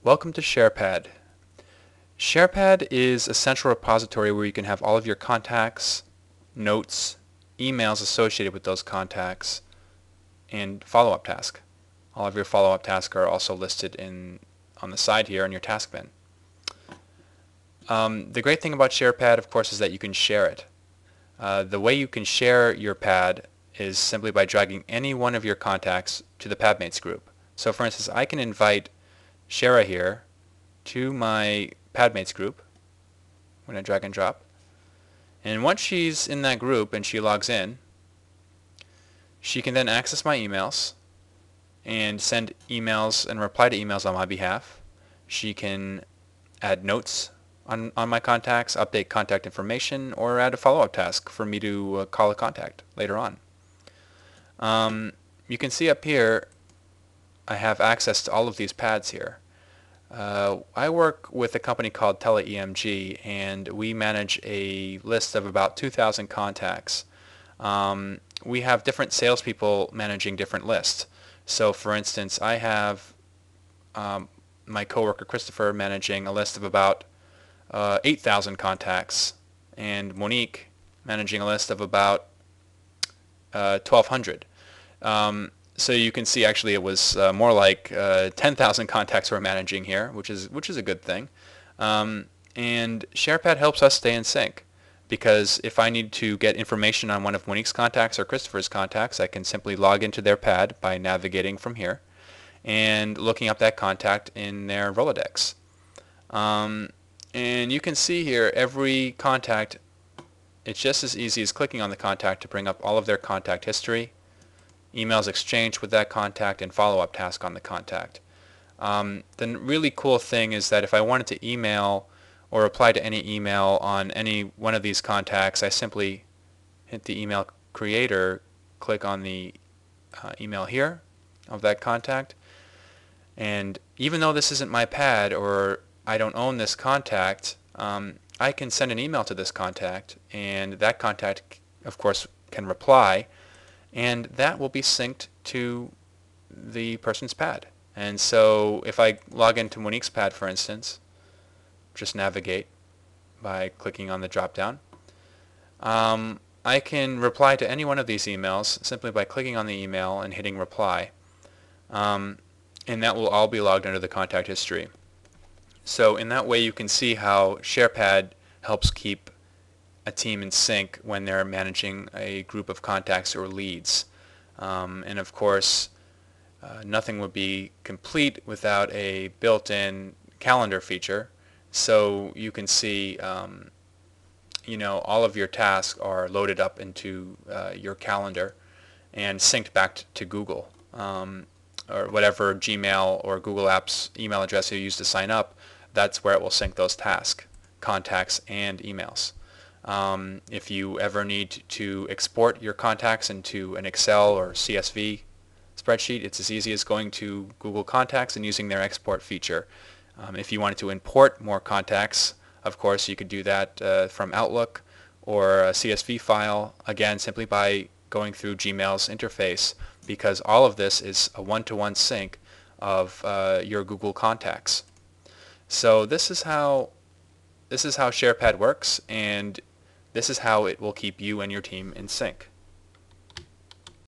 Welcome to Sharepad. Sharepad is a central repository where you can have all of your contacts, notes, emails associated with those contacts, and follow-up tasks. All of your follow-up tasks are also listed on the side here in your task bin. The great thing about Sharepad, of course, is that you can share it. The way you can share your pad is simply by dragging any one of your contacts to the PadMates group. So for instance, I can invite Shara here to my PadMates group. I'm going to drag and drop. And once she's in that group and she logs in, she can then access my emails and send emails and reply to emails on my behalf. She can add notes on my contacts, update contact information, or add a follow-up task for me to call a contact later on. You can see up here I have access to all of these pads here. I work with a company called TeleEMG, and we manage a list of about 2,000 contacts. We have different salespeople managing different lists. So for instance, I have my coworker Christopher managing a list of about 8,000 contacts, and Monique managing a list of about 1,200. So you can see actually it was more like 10,000 contacts we're managing here, which is a good thing. And Sharepad helps us stay in sync, because if I need to get information on one of Monique's contacts or Christopher's contacts, I can simply log into their pad by navigating from here and looking up that contact in their Rolodex. And you can see here every contact. It's just as easy as clicking on the contact to bring up all of their contact history, emails exchanged with that contact, and follow-up task on the contact. The really cool thing is that if I wanted to email or reply to any email on any one of these contacts, I simply hit the email creator, click on the email here of that contact, and even though this isn't my pad or I don't own this contact, I can send an email to this contact, and that contact, of course, can reply, and that will be synced to the person's pad. And so if I log into Monique's pad, for instance, just navigate by clicking on the drop down, I can reply to any one of these emails simply by clicking on the email and hitting reply, and that will all be logged under the contact history. So in that way you can see how Sharepad helps keep a team in sync when they're managing a group of contacts or leads. And of course, nothing would be complete without a built-in calendar feature. So you can see, all of your tasks are loaded up into your calendar and synced back to Google, or whatever Gmail or Google Apps email address you use to sign up. That's where it will sync those tasks, contacts, and emails. If you ever need to export your contacts into an Excel or CSV spreadsheet, it's as easy as going to Google Contacts and using their export feature. If you wanted to import more contacts, of course, you could do that from Outlook or a CSV file, again, simply by going through Gmail's interface, because all of this is a one-to-one sync of your Google Contacts. So this is how Sharepad works, and this is how it will keep you and your team in sync.